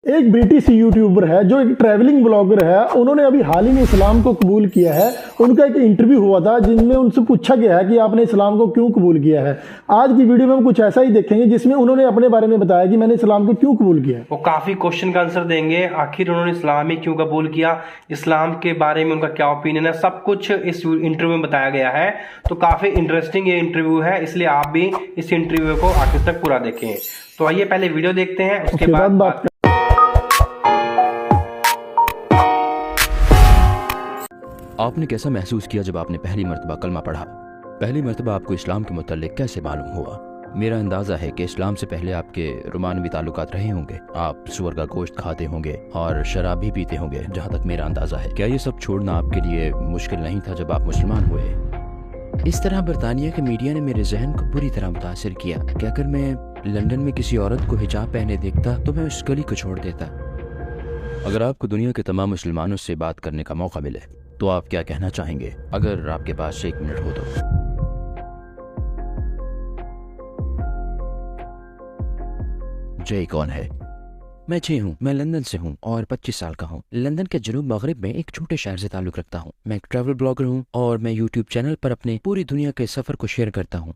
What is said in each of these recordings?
एक British YouTuber है जो एक ट्रैवलिंग ब्लॉगर है, उन्होंने अभी हाल ही में इस्लाम को कबूल किया है। उनका एक इंटरव्यू हुआ था जिनमें उनसे पूछा गया है कि आपने इस्लाम को क्यों कबूल किया है। आज की वीडियो में हम कुछ ऐसा ही देखेंगे जिसमें उन्होंने अपने बारे में बताया कि मैंने इस्लाम को क्यों कबूल किया है। वो काफी क्वेश्चन का आंसर देंगे, आखिर उन्होंने इस्लाम ही क्यों कबूल किया, इस्लाम के बारे में उनका क्या ओपिनियन है, सब कुछ इस इंटरव्यू में बताया गया है। तो काफी इंटरेस्टिंग ये इंटरव्यू है, इसलिए आप भी इस इंटरव्यू को आखिर तक पूरा देखें। तो आइए पहले वीडियो देखते हैं, उसके बाद बात। आपने कैसा महसूस किया जब आपने पहली मर्तबा कलमा पढ़ा? पहली मर्तबा आपको इस्लाम के मुतालिक कैसे मालूम हुआ? मेरा अंदाज़ा है कि इस्लाम से पहले आपके रोमानवी ताल्लुकात रहे होंगे, आप सूअर का गोश्त खाते होंगे और शराब भी पीते होंगे, जहाँ तक मेरा अंदाज़ा है। क्या ये सब छोड़ना आपके लिए मुश्किल नहीं था जब आप मुसलमान हुए? इस तरह बरतानिया के मीडिया ने मेरे जहन को बुरी तरह मुतासिर किया कि अगर मैं लंदन में किसी औरत को हिजाब पहने देखता तो मैं उस गली को छोड़ देता। अगर आपको दुनिया के तमाम मुसलमानों से बात करने का मौका मिले तो आप क्या कहना चाहेंगे? अगर आपके पास 1 मिनट हो तो। जय कौन है? मैं जय हूँ, मैं लंदन से हूँ और 25 साल का हूँ। लंदन के जनूब मगरिब में एक छोटे शहर से ताल्लुक़ रखता हूँ। मैं एक ट्रैवल ब्लॉगर हूँ और मैं यूट्यूब चैनल पर अपने पूरी दुनिया के सफ़र को शेयर करता हूँ।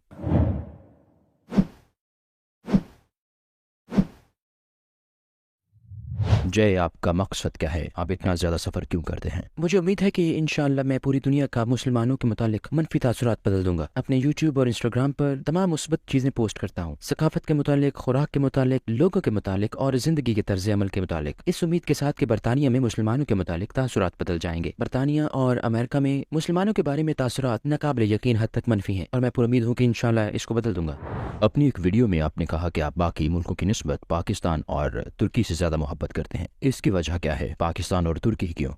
जय, आपका मकसद क्या है? आप इतना ज़्यादा सफ़र क्यों करते हैं? मुझे उम्मीद है कि इंशाअल्लाह मैं पूरी दुनिया का मुसलमानों के मुतालिक मनफी तासुरात बदल दूंगा। अपने यूट्यूब और इंस्टाग्राम पर तमाम मुस्बत चीज़ें पोस्ट करता हूँ, सकाफत के मुतालिक, खुराक के मुतालिक, लोगों के मुतालिक और ज़िंदगी के तर्ज अमल के मुतालिक, इस उम्मीद के साथ कि बरतानिया में मुसलमानों के मुतालिक तासुरात बदल जाएंगे। बरतानिया और अमेरिका में मुसलमानों के बारे में तासुरात नाकाबिल यकीन हद तक मनफी हैं और मैं पूरी उम्मीद हूँ कि इंशाअल्लाह इसको बदल दूंगा। अपनी एक वीडियो में आपने कहा कि आप बाकी मुल्कों की निस्बत पाकिस्तान और तुर्की से ज़्यादा मोहब्बत करते हैं। इसकी वजह क्या है? पाकिस्तान और तुर्की क्यों?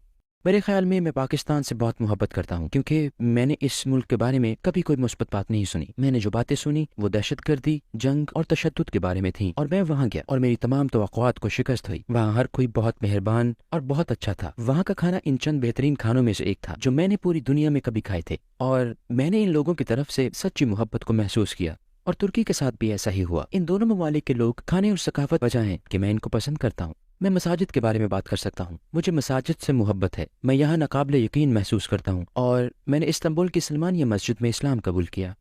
मेरे ख्याल में मैं पाकिस्तान से बहुत मोहब्बत करता हूँ क्योंकि मैंने इस मुल्क के बारे में कभी कोई मुस्बत बात नहीं सुनी। मैंने जो बातें सुनी वो दहशतगर्दी, जंग और तशद्दुद के बारे में थी और मैं वहाँ गया और मेरी तमाम तवक्कुआत को शिकस्त हुई। वहाँ हर कोई बहुत मेहरबान और बहुत अच्छा था। वहाँ का खाना इन चंद बेहतरीन खानों में से एक था जो मैंने पूरी दुनिया में कभी खाए थे और मैंने इन लोगों की तरफ से सच्ची मोहब्बत को महसूस किया। और तुर्की के साथ भी ऐसा ही हुआ। इन दोनों ममालिक के लोग, खाने और सकाफत वजह है कि मैं इनको पसंद करता हूँ। मैं मसाजिद के बारे में बात कर सकता हूँ। मुझे मसाजिद से मोहब्बत है। मैं यहाँ नाकाबिल यकीन महसूस करता हूँ और मैंने इस्तांबुल की सलमानिया मस्जिद में इस्लाम कबूल किया।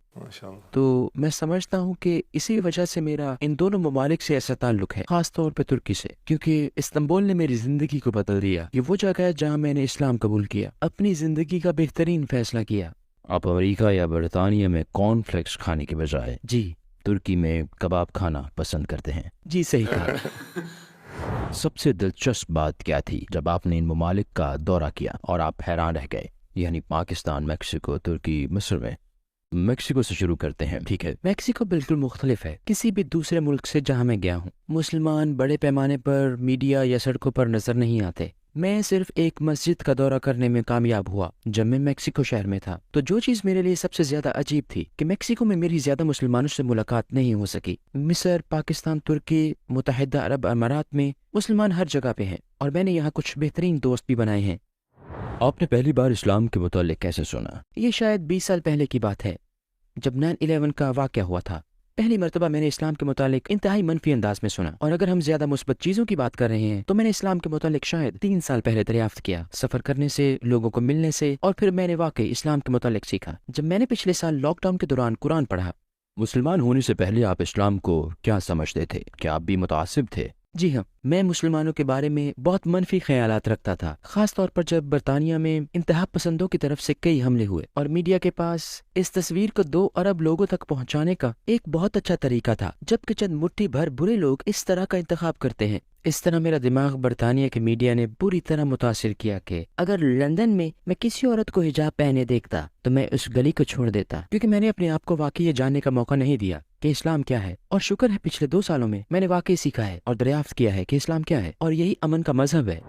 तो मैं समझता हूँ कि इसी वजह से मेरा इन दोनों ममालिक से ऐसा ताल्लुक है, खास तौर पे तुर्की से, क्योंकि इस्तांबुल ने मेरी जिंदगी को बदल दिया। ये वो जगह है जहाँ मैंने इस्लाम कबूल किया, अपनी जिंदगी का बेहतरीन फैसला किया। आप अमेरिका या बरतानिया में कॉर्नफ्लेक्स खाने के बजाय जी तुर्की में कबाब खाना पसंद करते हैं। जी सही कहा। सबसे दिलचस्प बात क्या थी जब आपने इन ममालिक का दौरा किया और आप हैरान रह गए? यानी पाकिस्तान, मैक्सिको, तुर्की, मिस्र में। मैक्सिको से शुरू करते हैं, ठीक है? मैक्सिको बिल्कुल मुख्तलिफ है किसी भी दूसरे मुल्क से जहाँ मैं गया हूँ। मुसलमान बड़े पैमाने पर मीडिया या सड़कों पर नजर नहीं आते। मैं सिर्फ एक मस्जिद का दौरा करने में कामयाब हुआ जब मैं मैक्सिको शहर में था। तो जो चीज़ मेरे लिए सबसे ज्यादा अजीब थी कि मैक्सिको में मेरी ज्यादा मुसलमानों से मुलाकात नहीं हो सकी। मिस्र, पाकिस्तान, तुर्की, मुत्तहिदा अरब अमारात में मुसलमान हर जगह पे हैं और मैंने यहाँ कुछ बेहतरीन दोस्त भी बनाए हैं। आपने पहली बार इस्लाम के मुतालिक कैसे सुना? ये शायद 20 साल पहले की बात है जब 9/11 का वाक़या हुआ था। पहली मर्तबा मैंने इस्लाम के मुतालिक इंतहाई मनफी अंदाज में सुना। और अगर हम ज्यादा मुस्बत चीजों की बात कर रहे हैं तो मैंने इस्लाम के मुतालिक शायद 3 साल पहले दरियाफ्त किया, सफर करने से, लोगों को मिलने से, और फिर मैंने वाकई इस्लाम के मुतालिक सीखा जब मैंने पिछले साल लॉकडाउन के दौरान कुरान पढ़ा। मुसलमान होने से पहले आप इस्लाम को क्या समझते थे? क्या आप भी मुतासिब थे? जी हाँ, मैं मुसलमानों के बारे में बहुत मनफी ख्यालात रखता था, खास तौर पर जब बरतानिया में इंतहा पसंदों की तरफ से कई हमले हुए और मीडिया के पास इस तस्वीर को 2 अरब लोगों तक पहुंचाने का एक बहुत अच्छा तरीका था, जबकि चंद मुट्ठी भर बुरे लोग इस तरह का इंतखाब करते हैं। इस तरह मेरा दिमाग बरतानिया के मीडिया ने बुरी तरह मुतासिर किया कि अगर लंदन में मैं किसी औरत को हिजाब पहने देखता तो मैं उस गली को छोड़ देता, क्योंकि मैंने अपने आप को वाकई ये जानने का मौका नहीं दिया कि इस्लाम क्या है। और शुक्र है पिछले 2 सालों में मैंने वाकई सीखा है और दरियाफ्त किया है कि इस्लाम क्या है और यही अमन का मजहब है।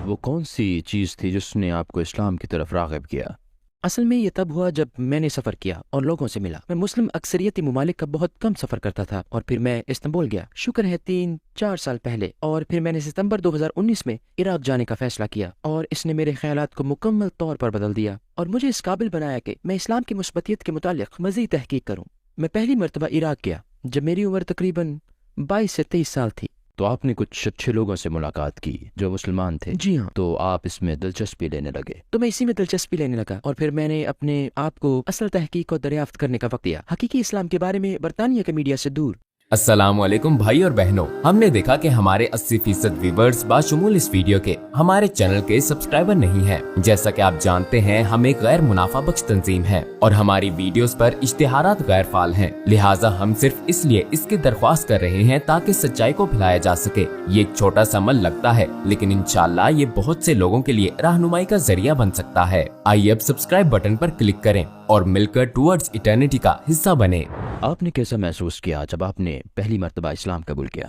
वो कौन सी चीज थी जिसने आपको इस्लाम की तरफ राग़िब किया? असल में ये तब हुआ जब मैंने सफर किया और लोगों से मिला। मैं मुस्लिम अक्सरियती ममालिक का बहुत कम सफर करता था और फिर मैं इस्तांबुल गया, शुक्र है 3-4 साल पहले। और फिर मैंने सितंबर 2019 में इराक जाने का फैसला किया और इसने मेरे ख्यालात को मुकम्मल तौर पर बदल दिया और मुझे इस काबिल बनाया कि मैं इस्लाम की मुस्बतियत के मुतालिक मज़ीद तहकीक करूँ। मैं पहली मरतबा इराक गया जब मेरी उम्र तकरीबन 22 से 23 साल थी। تو آپ نے کچھ اچھے لوگوں سے ملاقات کی جو مسلمان تھے؟ جی ہاں۔ تو آپ اس میں دلچسپی لینے لگے؟ تو میں اسی میں دلچسپی لینے لگا اور پھر میں نے اپنے آپ کو اصل تحقیق اور دریافت کرنے کا وقت دیا، حقیقی اسلام کے بارے میں برطانیہ کے میڈیا سے دور۔ السلام علیکم بھائی اور بہنوں، ہم نے دیکھا کہ ہمارے 80% ویورز باشمول اس ویڈیو کے ہمارے چینل کے سبسکرائبر نہیں ہیں۔ جیسا کہ آپ جانتے ہیں ہم ایک غیر منافع بخش تنظیم ہے اور ہماری ویڈیوز پر اشتہارات غیر فعال ہیں، لہٰذا ہم صرف اس لیے اس کی درخواست کر رہے ہیں تاکہ سچائی کو پھیلایا جا سکے۔ یہ ایک چھوٹا سا عمل لگتا ہے لیکن انشاءاللہ یہ بہت سے لوگوں کے لیے رہنمائی کا ذریعہ بن سکتا ہے۔ آئیے اب سبسکرائب بٹن پر کلک کریں اور مل کر ٹورڈز ایٹرنیٹی کا حصہ بنیں۔ آپ نے کیسا محسوس کیا جب آپ نے پہلی مرتبہ اسلام قبول کیا؟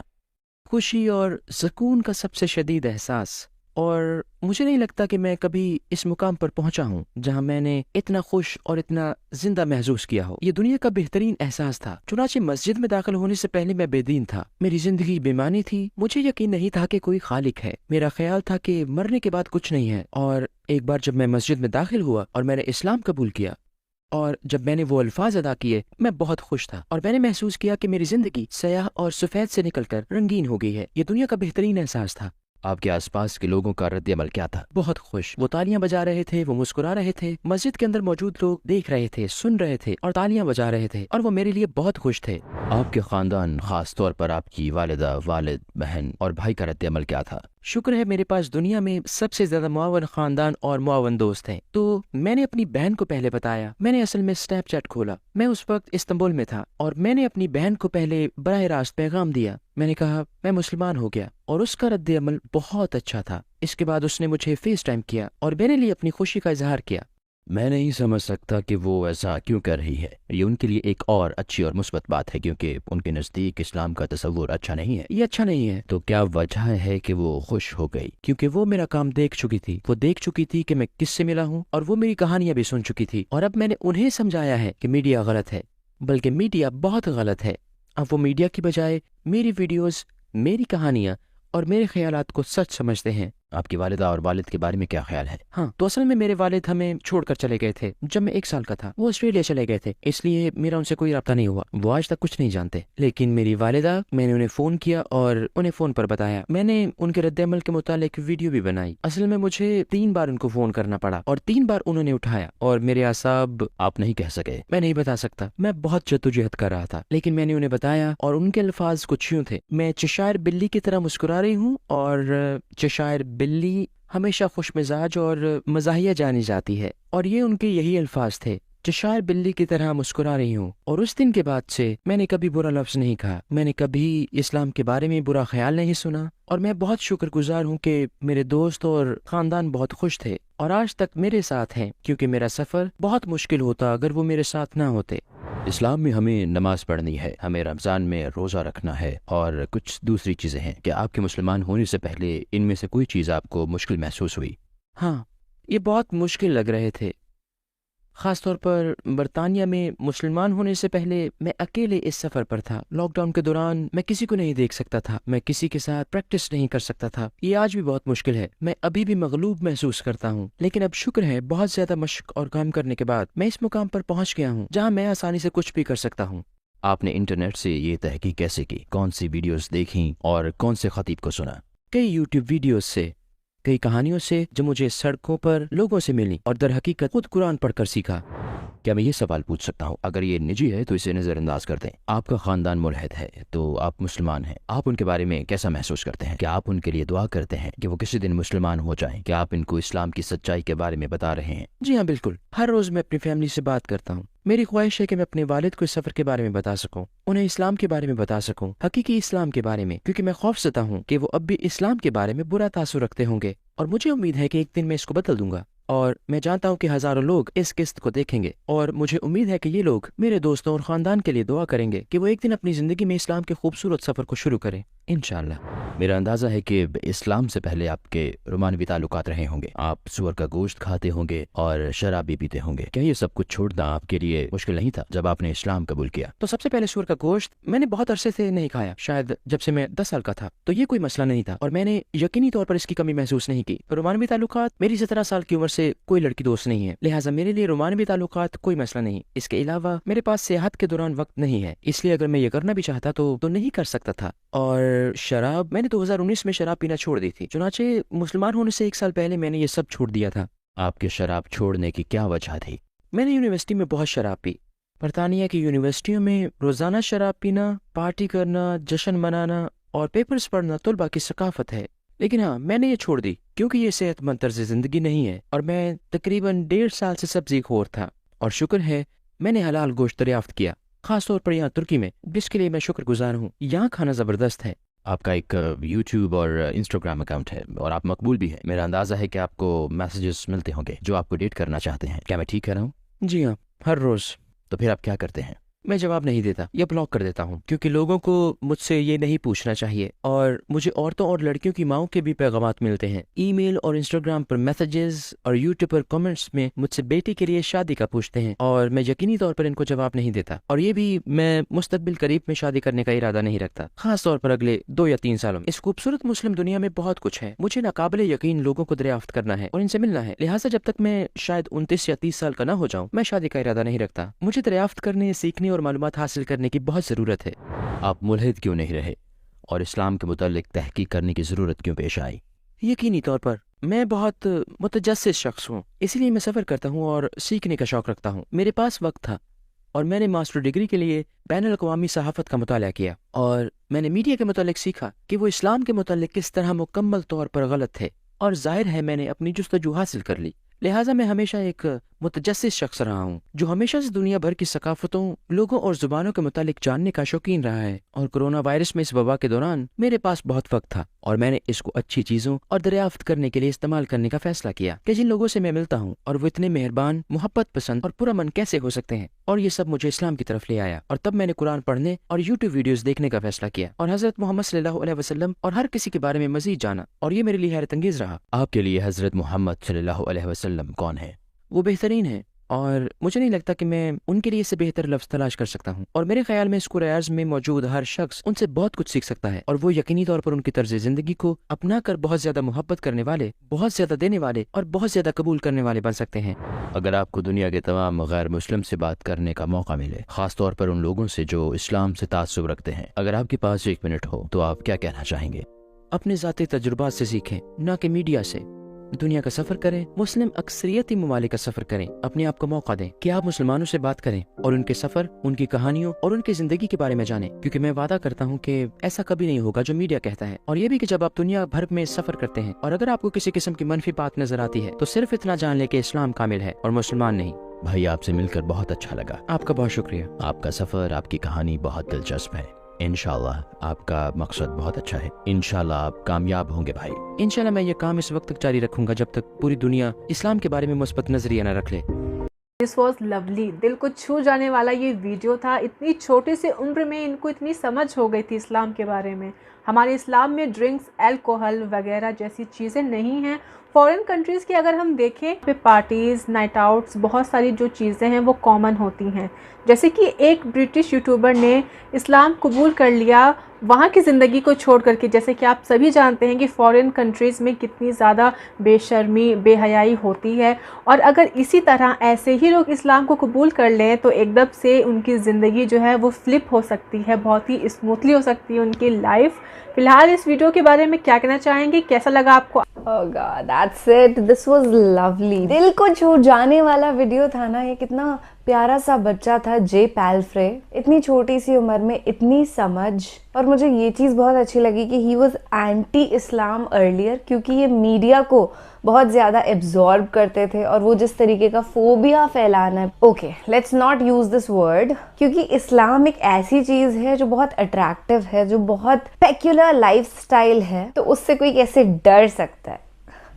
خوشی اور سکون کا سب سے شدید احساس، اور مجھے نہیں لگتا کہ میں کبھی اس مقام پر پہنچا ہوں جہاں میں نے اتنا خوش اور اتنا زندہ محسوس کیا ہو۔ یہ دنیا کا بہترین احساس تھا۔ چنانچہ مسجد میں داخل ہونے سے پہلے میں بے دین تھا، میری زندگی بے معنی تھی، مجھے یقین نہیں تھا کہ کوئی خالق ہے، میرا خیال تھا کہ مرنے کے بعد کچھ نہیں ہے۔ اور ایک بار جب میں مسجد میں داخل ہوا اور میں نے اسلام قبول کیا اور جب میں نے وہ الفاظ ادا کیے، میں بہت خوش تھا اور میں نے محسوس کیا کہ میری زندگی سیاہ اور سفید سے نکل کر رنگین ہو گئی ہے۔ یہ دنیا کا بہترین احساس تھا۔ آپ کے آس پاس کے لوگوں کا رد عمل کیا تھا؟ بہت خوش، وہ تالیاں بجا رہے تھے، وہ مسکرا رہے تھے، مسجد کے اندر موجود لوگ دیکھ رہے تھے، سن رہے تھے اور تالیاں بجا رہے تھے، اور وہ میرے لیے بہت خوش تھے۔ آپ کے خاندان، خاص طور پر آپ کی والدہ، والد، بہن اور بھائی کا رد عمل کیا تھا؟ شکر ہے میرے پاس دنیا میں سب سے زیادہ معاون خاندان اور معاون دوست ہیں۔ تو میں نے اپنی بہن کو پہلے بتایا۔ میں نے اصل میں اسنیپ چیٹ کھولا، میں اس وقت استنبول میں تھا، اور میں نے اپنی بہن کو پہلے براہ راست پیغام دیا۔ میں نے کہا میں مسلمان ہو گیا، اور اس کا رد عمل بہت اچھا تھا۔ اس کے بعد اس نے مجھے فیس ٹائم کیا اور میرے لیے اپنی خوشی کا اظہار کیا۔ میں نہیں سمجھ سکتا کہ وہ ایسا کیوں کر رہی ہے۔ یہ ان کے لیے ایک اور اچھی اور مثبت بات ہے کیونکہ ان کے نزدیک اسلام کا تصور اچھا نہیں ہے۔ یہ اچھا نہیں ہے۔ تو کیا وجہ ہے کہ وہ خوش ہو گئی؟ کیونکہ وہ میرا کام دیکھ چکی تھی، وہ دیکھ چکی تھی کہ میں کس سے ملا ہوں، اور وہ میری کہانیاں بھی سن چکی تھی، اور اب میں نے انہیں سمجھایا ہے کہ میڈیا غلط ہے، بلکہ میڈیا بہت غلط ہے۔ اب وہ میڈیا کی بجائے میری ویڈیوز، میری کہانیاں اور میرے خیالات کو سچ سمجھتے ہیں۔ آپ کی والدہ اور والد کے بارے میں کیا خیال ہے؟ ہاں، تو اصل میں میرے والد ہمیں چھوڑ کر چلے گئے تھے جب میں 1 سال کا تھا۔ وہ آسٹریلیا چلے گئے تھے، اس لیے میرا ان سے کوئی رابطہ نہیں ہوا۔ وہ آج تک کچھ نہیں جانتے، لیکن میری والدہ، میں نے انہیں فون کیا اور انہیں فون پر بتایا۔ میں نے ان کے رد عمل کے متعلق ویڈیو بھی بنائی۔ اصل میں مجھے 3 بار ان کو فون کرنا پڑا اور 3 بار انہوں نے اٹھایا، اور میرے اعصاب آپ نہیں کہہ سکے۔ میں نہیں بتا سکتا، میں بہت جدوجہد کر رہا تھا، لیکن میں نے انہیں بتایا، اور ان کے الفاظ کچھ یوں تھے: میں چشائر بلی کی طرح مسکرا رہی ہوں، اور چشائر بلی ہمیشہ خوش مزاج اور مزاحیہ جانی جاتی ہے۔ اور یہ ان کے یہی الفاظ تھے: چشائر بلی کی طرح مسکرا رہی ہوں۔ اور اس دن کے بعد سے میں نے کبھی برا لفظ نہیں کہا، میں نے کبھی اسلام کے بارے میں برا خیال نہیں سنا، اور میں بہت شکر گزار ہوں کہ میرے دوست اور خاندان بہت خوش تھے اور آج تک میرے ساتھ ہیں، کیونکہ میرا سفر بہت مشکل ہوتا اگر وہ میرے ساتھ نہ ہوتے۔ اسلام میں ہمیں نماز پڑھنی ہے، ہمیں رمضان میں روزہ رکھنا ہے، اور کچھ دوسری چیزیں ہیں۔ کیا آپ کے مسلمان ہونے سے پہلے ان میں سے کوئی چیز آپ کو مشکل محسوس ہوئی؟ ہاں، یہ بہت مشکل لگ رہے تھے۔ خاص طور پر برطانیہ میں مسلمان ہونے سے پہلے میں اکیلے اس سفر پر تھا۔ لاک ڈاؤن کے دوران میں کسی کو نہیں دیکھ سکتا تھا، میں کسی کے ساتھ پریکٹس نہیں کر سکتا تھا۔ یہ آج بھی بہت مشکل ہے، میں ابھی بھی مغلوب محسوس کرتا ہوں، لیکن اب شکر ہے بہت زیادہ مشق اور کام کرنے کے بعد میں اس مقام پر پہنچ گیا ہوں جہاں میں آسانی سے کچھ بھی کر سکتا ہوں۔ آپ نے انٹرنیٹ سے یہ تحقیق کیسے کی؟ کون سی ویڈیوز دیکھیں اور کون سے خطیب کو سنا؟ کئی یوٹیوب ویڈیوز سے، کئی کہانیوں سے جو مجھے سڑکوں پر لوگوں سے ملی، اور در حقیقت خود قرآن پڑھ کر سیکھا۔ کیا میں یہ سوال پوچھ سکتا ہوں؟ اگر یہ نجی ہے تو اسے نظر انداز کر دیں۔ آپ کا خاندان ملحد ہے تو آپ مسلمان ہیں، آپ ان کے بارے میں کیسا محسوس کرتے ہیں؟ کیا آپ ان کے لیے دعا کرتے ہیں کہ وہ کسی دن مسلمان ہو جائیں؟ کیا آپ ان کو اسلام کی سچائی کے بارے میں بتا رہے ہیں؟ جی ہاں، بالکل۔ ہر روز میں اپنی فیملی سے بات کرتا ہوں۔ میری خواہش ہے کہ میں اپنے والد کو اس سفر کے بارے میں بتا سکوں، انہیں اسلام کے بارے میں بتا سکوں، حقیقی اسلام کے بارے میں، کیونکہ میں خوف زدہ ہوں کہ وہ اب بھی اسلام کے بارے میں برا تاثر رکھتے ہوں گے، اور مجھے امید ہے کہ ایک دن میں اس کو بدل دوں گا، اور میں جانتا ہوں کہ ہزاروں لوگ اس قسط کو دیکھیں گے، اور مجھے امید ہے کہ یہ لوگ میرے دوستوں اور خاندان کے لیے دعا کریں گے کہ وہ ایک دن اپنی زندگی میں اسلام کے خوبصورت سفر کو شروع کریں، انشاءاللہ۔ میرا اندازہ ہے کہ اسلام سے پہلے آپ کے رومانوی تعلقات رہے ہوں گے، آپ سور کا گوشت کھاتے ہوں گے اور شراب بھی پیتے ہوں گے۔ کیا یہ سب کچھ چھوڑنا آپ کے لیے مشکل نہیں تھا جب آپ نے اسلام قبول کیا؟ تو سب سے پہلے سور کا گوشت میں نے بہت عرصے سے نہیں کھایا، شاید جب سے میں 10 سال کا تھا، تو یہ کوئی مسئلہ نہیں تھا، اور میں نے یقینی طور پر اس کی کمی محسوس نہیں کی۔ رومانوی تعلقات، میری 17 سال کی عمر سے کوئی لڑکی دوست نہیں ہے، لہٰذا میرے لیے رومانوی تعلقات کوئی مسئلہ نہیں۔ اس کے علاوہ میرے پاس سیاحت کے دوران وقت نہیں ہے، اس لیے اگر میں یہ کرنا بھی چاہتا تو نہیں کر سکتا تھا، اور और शराब, मैंने 2019 में शराब पीना छोड़ दी थी। चुनाचे मुसलमान होने से 1 साल पहले मैंने ये सब छोड़ दिया था। आपके शराब छोड़ने की क्या वजह थी? मैंने यूनिवर्सिटी में बहुत शराब पी। बरतानिया की यूनिवर्सिटियों में रोज़ाना शराब पीना, पार्टी करना, जश्न मनाना और पेपर्स पढ़ना तलबा की सकाफत है। लेकिन हाँ, मैंने ये छोड़ दी क्योंकि ये सेहतमंद तर्ज ज़िंदगी नहीं है और मैं तकरीबन 1.5 साल से सब्ज़ी खोर था और शुक्र है मैंने हलाल गोश्त दरियाफ्त किया, खास तौर पर यहाँ तुर्की में, जिसके लिए मैं शुक्रगुजार हूँ। यहाँ खाना ज़बरदस्त है। आपका एक यूट्यूब और इंस्टाग्राम अकाउंट है और आप मकबूल भी हैं। मेरा अंदाज़ा है कि आपको मैसेजेस मिलते होंगे जो आपको डेट करना चाहते हैं। क्या मैं ठीक कह रहा हूँ? जी हाँ, हर रोज़। तो फिर आप क्या करते हैं? मैं जवाब नहीं देता या ब्लॉक कर देता हूँ क्योंकि लोगों को मुझसे ये नहीं पूछना चाहिए और मुझे औरतों और लड़कियों की माओं के भी पैगामात मिलते हैं। ईमेल और इंस्टाग्राम पर मैसेजेस और यूट्यूब पर कमेंट्स में मुझसे बेटी के लिए शादी का पूछते हैं और मैं यकीनी तौर पर इनको जवाब नहीं देता। और ये भी मैं मुस्तकबिल करीब में शादी करने का इरादा नहीं रखता, खास तौर पर अगले 2 या 3 सालों में। इस खूबसूरत मुस्लिम दुनिया में बहुत कुछ है। मुझे नाकाबिले यकीन लोगों को दरियाफ्त करना है और इनसे मिलना है। लिहाजा जब तक मैं शायद 29 या 30 साल का ना हो जाऊं, मैं शादी का इरादा नहीं रखता। मुझे दरियाफ्त करने, सीखने और मालूमात हासिल करने की बहुत ज़रूरत है। आप मुल्हिद क्यों नहीं रहे और इस्लाम के मुतालिक तहकीक करने की ज़रूरत क्यों पेश आई? यकीनी तौर पर मैं बहुत मुतजस्सिस शख्स हूँ, इसलिए मैं सफ़र करता हूँ और सीखने का शौक़ रखता हूँ। मेरे पास वक्त था और मैंने मास्टर डिग्री के लिए बैनुल अक़वामी सहाफ़त का मुताला किया और मैंने मीडिया के मुतालिक सीखा कि वो इस्लाम के मुतालिक किस तरह मुकम्मल तौर पर गलत थे और ज़ाहिर है मैंने अपनी जुस्तजू हासिल कर ली। लिहाजा मैं हमेशा एक मुतजस्सिस शख्स रहा हूँ जो हमेशा से दुनिया भर की सकाफतों, लोगों और जुबानों के मुतालिक जानने का शौकीन रहा है। और कोरोना वायरस में इस वबा के दौरान मेरे पास बहुत वक्त था और मैंने इसको अच्छी चीज़ों और दरियाफ्त करने के लिए इस्तेमाल करने का फैसला किया कि जिन लोगों से मैं मिलता हूँ और वो इतने मेहरबान, मोहब्बत पसंद और पुरअमन कैसे हो सकते हैं। और ये सब मुझे इस्लाम की तरफ ले आया और तब मैंने कुरान पढ़ने और यूट्यूब वीडियोस देखने का फैसला किया और हज़रत मोहम्मद सल्लल्लाहु अलैहि वसल्लम और हर किसी के बारे में मज़ीद जाना और ये मेरे लिए हैरत अंगेज़ रहा। आपके लिए हज़रत मोहम्मद सल्लल्लाहु अलैहि वसल्लम कौन है? वो बेहतरीन है और मुझे नहीं लगता कि मैं उनके लिए इससे बेहतर लफ्ज़ तलाश कर सकता हूँ। और मेरे ख्याल में इस कुरान में मौजूद हर शख्स उनसे बहुत कुछ सीख सकता है और वो यकीनी तौर पर उनकी तर्ज ज़िंदगी को अपना कर बहुत ज़्यादा मोहब्बत करने वाले, बहुत ज़्यादा देने वाले और बहुत ज़्यादा कबूल करने वाले बन सकते हैं। अगर आपको दुनिया के तमाम गैर मुस्लिम से बात करने का मौका मिले, खास तौर पर उन लोगों से जो इस्लाम से तासुब रखते हैं, अगर आपके पास 1 मिनट हो तो आप क्या कहना चाहेंगे? अपने ज़ाती तजुर्बात से सीखें, ना कि मीडिया से। दुनिया का सफर करें, मुस्लिम अक्सरियती ममालिक का सफर करें, अपने आप को मौका दें कि आप मुसलमानों से बात करें और उनके सफर, उनकी कहानियों और उनकी जिंदगी के बारे में जानें, क्योंकि मैं वादा करता हूं कि ऐसा कभी नहीं होगा जो मीडिया कहता है। और ये भी कि जब आप दुनिया भर में सफर करते हैं और अगर आपको किसी किस्म की मनफी बात नजर आती है तो सिर्फ इतना जान ले कि इस्लाम कामिल है और मुसलमान नहीं। भाई, आपसे मिलकर बहुत अच्छा लगा। आपका बहुत शुक्रिया। आपका सफर, आपकी कहानी बहुत दिलचस्प है। इंशाल्लाह आपका मकसद बहुत अच्छा है। इंशाल्लाह आप कामयाब होंगे भाई। इंशाल्लाह मैं ये काम इस वक्त तक जारी रखूंगा जब तक पूरी दुनिया इस्लाम के बारे में मुस्बत नजरिया न रख ले। दिस वॉज लवली, दिल को छू जाने वाला ये वीडियो था। इतनी छोटी सी उम्र में इनको इतनी समझ हो गई थी इस्लाम के बारे में। हमारे इस्लाम में ड्रिंक्स, अल्कोहल वगैरह जैसी चीज़ें नहीं हैं। फॉरेन कंट्रीज़ की अगर हम देखें पे पार्टीज़, नाइट आउट्स, बहुत सारी जो चीज़ें हैं वो कॉमन होती हैं। जैसे कि एक ब्रिटिश यूट्यूबर ने इस्लाम कबूल कर लिया वहाँ की ज़िंदगी को छोड़ करके। जैसे कि आप सभी जानते हैं कि फ़ॉरेन कंट्रीज़ में कितनी ज़्यादा बेशर्मी, बेहयाई होती है और अगर इसी तरह ऐसे ही लोग इस्लाम को कबूल कर लें तो एकदम से उनकी ज़िंदगी जो है वो फ्लिप हो सकती है, बहुत ही स्मूथली हो सकती है उनकी लाइफ। फिलहाल इस वीडियो के बारे में क्या कहना चाहेंगे, कैसा लगा आपको? Oh God, that's it. This was lovely. दिल को छू जाने वाला वीडियो था ना ये। कितना प्यारा सा बच्चा था जे पैल्फ्रे, इतनी छोटी सी उम्र में इतनी समझ। और मुझे ये चीज़ बहुत अच्छी लगी कि he was anti Islam earlier, क्योंकि ये मीडिया को बहुत ज़्यादा एब्जॉर्ब करते थे और वो जिस तरीके का फोबिया फैलाना है, okay let's not use this word, क्योंकि इस्लाम एक ऐसी चीज़ है जो बहुत अट्रैक्टिव है, जो बहुत पेक्युलर लाइफस्टाइल है, तो उससे कोई कैसे डर सकता है?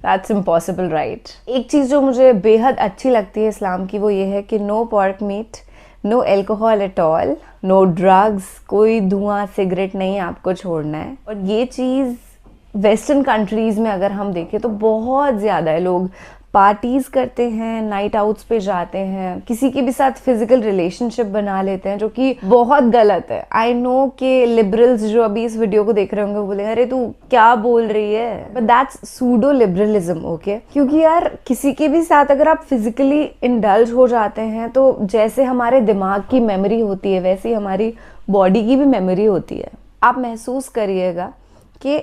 That's impossible, right? एक चीज़ जो मुझे बेहद अच्छी लगती है इस्लाम की वो ये है कि no pork meat, no alcohol at all, no drugs, कोई धुआं सिगरेट नहीं आपको छोड़ना है। और ये चीज़ वेस्टर्न कंट्रीज़ में अगर हम देखें तो बहुत ज़्यादा है। लोग पार्टीज़ करते हैं, नाइट आउट्स पे जाते हैं, किसी के भी साथ फिजिकल रिलेशनशिप बना लेते हैं, जो कि बहुत गलत है। आई नो कि लिबरल्स जो अभी इस वीडियो को देख रहे होंगे वो बोलेंगे अरे तू क्या बोल रही है, but that's pseudo liberalism, okay? क्योंकि यार किसी के भी साथ अगर आप फिजिकली इंडल्ज हो जाते हैं तो जैसे हमारे दिमाग की मेमोरी होती है वैसे ही हमारी बॉडी की भी मेमोरी होती है। आप महसूस करिएगा कि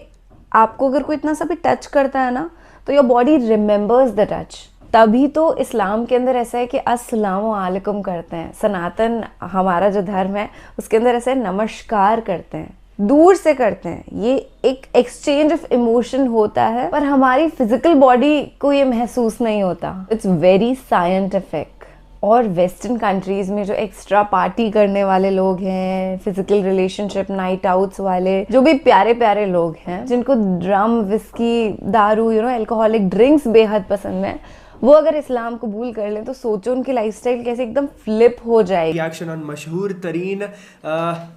आपको अगर कोई इतना सा भी टच करता है ना, तो your body remembers the touch. तभी तो इस्लाम के अंदर ऐसा है कि अस्सलामु अलैकुम करते हैं। सनातन हमारा जो धर्म है उसके अंदर ऐसा है नमस्कार करते हैं, दूर से करते हैं। ये एक एक्सचेंज ऑफ इमोशन होता है, पर हमारी फिजिकल बॉडी को ये महसूस नहीं होता। It's very scientific. और वेस्टर्न कंट्रीज में जो एक्स्ट्रा पार्टी करने वाले लोग हैं, फिजिकल रिलेशनशिप नाइट आउट्स वाले, जो भी प्यारे प्यारे लोग हैं, जिनको ड्रम, विस्की, दारू, अल्कोहलिक ड्रिंक्स बेहद पसंद है, वो अगर इस्लाम कबूल कर लें तो सोचो उनकी लाइफस्टाइल कैसे एकदम फ्लिप हो जाएगी। रिएक्शन ऑन मशहूर तरीन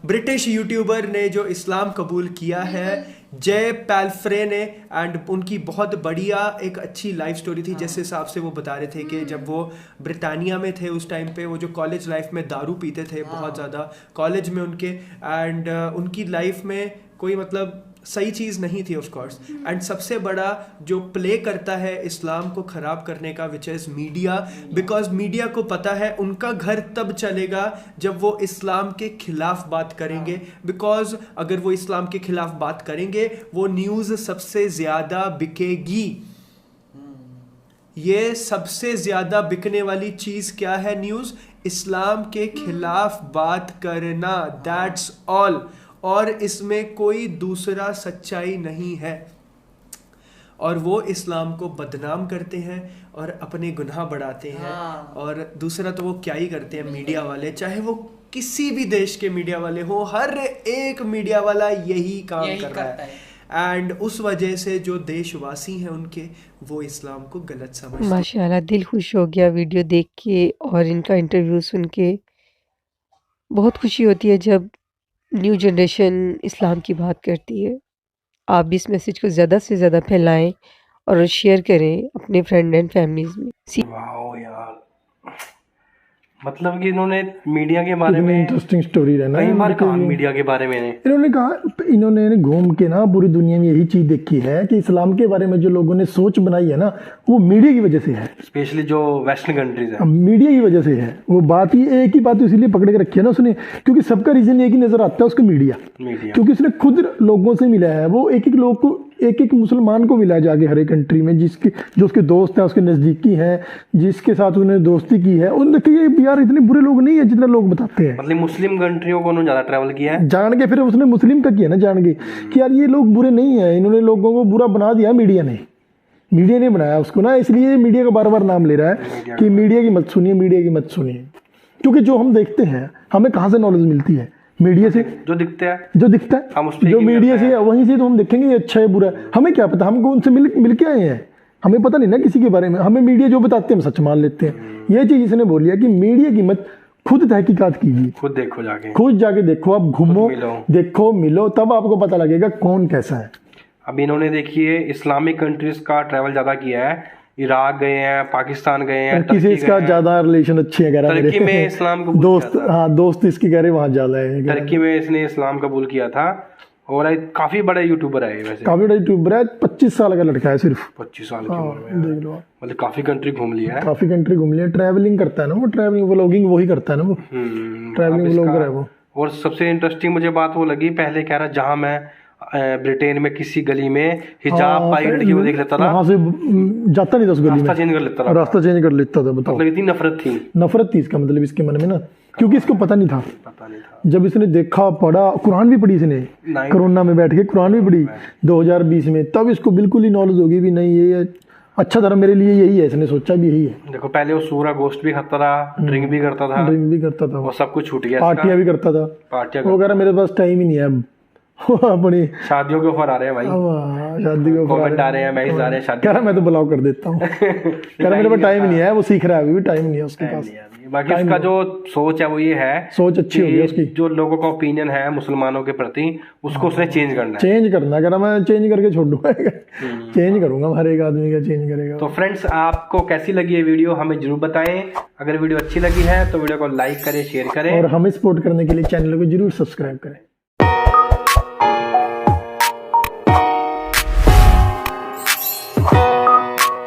ब्रिटिश यूट्यूबर ने जो इस्लाम कबूल किया है, जे पैलफ्रे ने, एंड उनकी बहुत बढ़िया एक अच्छी लाइफ स्टोरी थी। जिस हिसाब से वो बता रहे थे कि जब वो ब्रिटानिया में थे उस टाइम पे वो जो कॉलेज लाइफ में दारू पीते थे बहुत ज़्यादा कॉलेज में उनके, एंड उनकी लाइफ में कोई मतलब सही चीज़ नहीं थी ऑफ कोर्स। एंड सबसे बड़ा जो प्ले करता है इस्लाम को ख़राब करने का which is media, because media को पता है उनका घर तब चलेगा जब वो इस्लाम के ख़िलाफ़ बात करेंगे। बिकॉज अगर वो इस्लाम के ख़िलाफ़ बात करेंगे वो न्यूज़ सबसे ज़्यादा बिकेगी। ये सबसे ज़्यादा बिकने वाली चीज़ क्या है? न्यूज़। इस्लाम के ख़िलाफ़ बात करना, दैट्स ऑल। और इसमें कोई दूसरा सच्चाई नहीं है। और वो इस्लाम को बदनाम करते हैं और अपने गुनाह बढ़ाते हैं। और दूसरा तो वो क्या ही करते हैं मीडिया वाले, चाहे वो किसी भी देश के मीडिया वाले हो, हर एक मीडिया वाला यही काम कर रहा है। एंड उस वजह से जो देशवासी हैं उनके, वो इस्लाम को गलत समझते हैं। माशाल्लाह दिल खुश हो गया वीडियो देख के और इनका इंटरव्यू सुन के। बहुत खुशी होती है जब न्यू जनरेशन इस्लाम की बात करती है। आप भी इस मैसेज को ज़्यादा से ज़्यादा फैलाएं और शेयर करें अपने फ्रेंड एंड फैमिलीज में। वाओ यार, मतलब कि इन्होंने मीडिया के बारे में इंटरेस्टिंग स्टोरी है ना, कई बार कहा मीडिया के बारे में इन्होंने कहा। इन्होंने घूम के ना पूरी दुनिया में यही चीज देखी है कि इस्लाम के बारे में जो लोगों ने सोच बनाई है ना, वो मीडिया की वजह से है। स्पेशली जो वेस्टर्न कंट्रीज है, मीडिया की वजह से है। वो बात ही एक ही बात इसलिए पकड़ के रखी है ना उसने, क्योंकि सबका रीजन एक ही नजर आता है उसको, मीडिया। क्योंकि उसने खुद लोगों से मिला है, वो एक एक लोग को, एक एक मुसलमान को मिला है जाके हर एक कंट्री में, जिसके जो उसके दोस्त हैं, उसके नज़दीकी हैं, जिसके साथ उन्होंने दोस्ती की है। उन्होंने देखिए यार इतने बुरे लोग नहीं है जितना लोग बताते हैं। मतलब मुस्लिम कंट्रियों को उन्होंने ज़्यादा ट्रैवल किया है जान के। फिर उसने मुस्लिम का किया ना जान के कि यार ये लोग बुरे नहीं है, इन्होंने लोगों को बुरा बना दिया मीडिया ने बनाया उसको ना। इसलिए मीडिया का बार बार नाम ले रहा है कि मीडिया की मत सुनिए, मीडिया की मत सुनिए। क्योंकि जो हम देखते हैं हमें कहाँ से नॉलेज मिलती है? मीडिया से। जो दिखता है जो मीडिया से, वहीं से तो हम देखेंगे ये अच्छा है बुरा है। हमें क्या पता, हमको उनसे मिल के आए हैं, हमें पता नहीं ना किसी के बारे में। हमें मीडिया जो बताते हैं हम सच मान लेते हैं। ये चीज़ इसने बोली है कि मीडिया की मत, खुद तहकीकात कीजिए, खुद देखो जाके, खुद जाके देखो, आप घूमो, देखो, मिलो, तब आपको पता लगेगा कौन कैसा है। अब इन्होंने देखिए इस्लामिक कंट्रीज का ट्रैवल ज़्यादा किया है, इराक गए हैं, पाकिस्तान गए हैं, टर्की से इसका ज्यादा रिलेशन अच्छे है, कह रहा है टर्की में इस्लाम कबूल दोस्त, हाँ दोस्त इसकी कह रहे वहाँ ज्यादा है। टर्की में इसने इस्लाम कबूल किया था। और काफी बड़ा यूट्यूबर है, वैसे काफी बड़ा यूट्यूबर है। 25 साल का लड़का है, सिर्फ 25 साल की उम्र में, देख लो। मतलब काफी कंट्री घूम लिया है, काफी कंट्री घूम लिया। ट्रैवलिंग करता है ना वो, ट्रैवलिंग व्लॉगिंग वही करता है ना वो, ट्रैवलिंग व्लॉगर है वो। और सबसे इंटरेस्टिंग मुझे बात वो लगी, पहले कह रहा जहाँ मैं ब्रिटेन में किसी गली में हिजाब पाई लड़की को देख लेता था, वहां से जाता नहीं था उस गली में, रास्ता चेंज कर लेता था, रास्ता चेंज कर लेता था। बताओ, मतलब इतनी नफरत थी इसका मतलब इसके मन में ना, क्योंकि इसको पता नहीं था। जब इसने देखा, पढ़ा, कुरान भी पढ़ी इसने, कोरोना में बैठ के कुरान भी पढ़ी 2020 में, तब इसको बिल्कुल ही नॉलेज होगी भी नहीं ये अच्छा धर्म मेरे लिए यही है। इसने सोचा भी यही है। देखो पहले वो सूरा गोश्त भी खाता था, ड्रिंक भी करता था, वो सब कुछ छूट गया, पार्टियां भी करता था, वो कह रहा मेरे पास टाइम ही नहीं है अब। अपनी शादियों के ऑफर आ रहे हैं भाई, शादी के ऑफर आ रहे हैं, मैसेज आ रहे हैं, शादी। कह रहा मैं तो ब्लॉक कर देता हूँ, कह रहा मेरे पास टाइम नहीं है, वो सीख रहा है, अभी भी टाइम नहीं है उसके पास। बाकी उसका जो सोच है वो ये है, सोच अच्छी होगी उसकी। जो लोगों का ओपिनियन है मुसलमानों के प्रति, उसको उसने चेंज करना है, कह रहा मैं चेंज करके छोड़ दूंगा, चेंज करूंगा, हर एक आदमी का चेंज करेगा। तो फ्रेंड्स, आपको कैसी लगी ये वीडियो हमें जरूर बताएं। अगर वीडियो अच्छी लगी है तो वीडियो को लाइक करें, शेयर करें, और हमें सपोर्ट करने के लिए चैनल को जरूर सब्सक्राइब करें।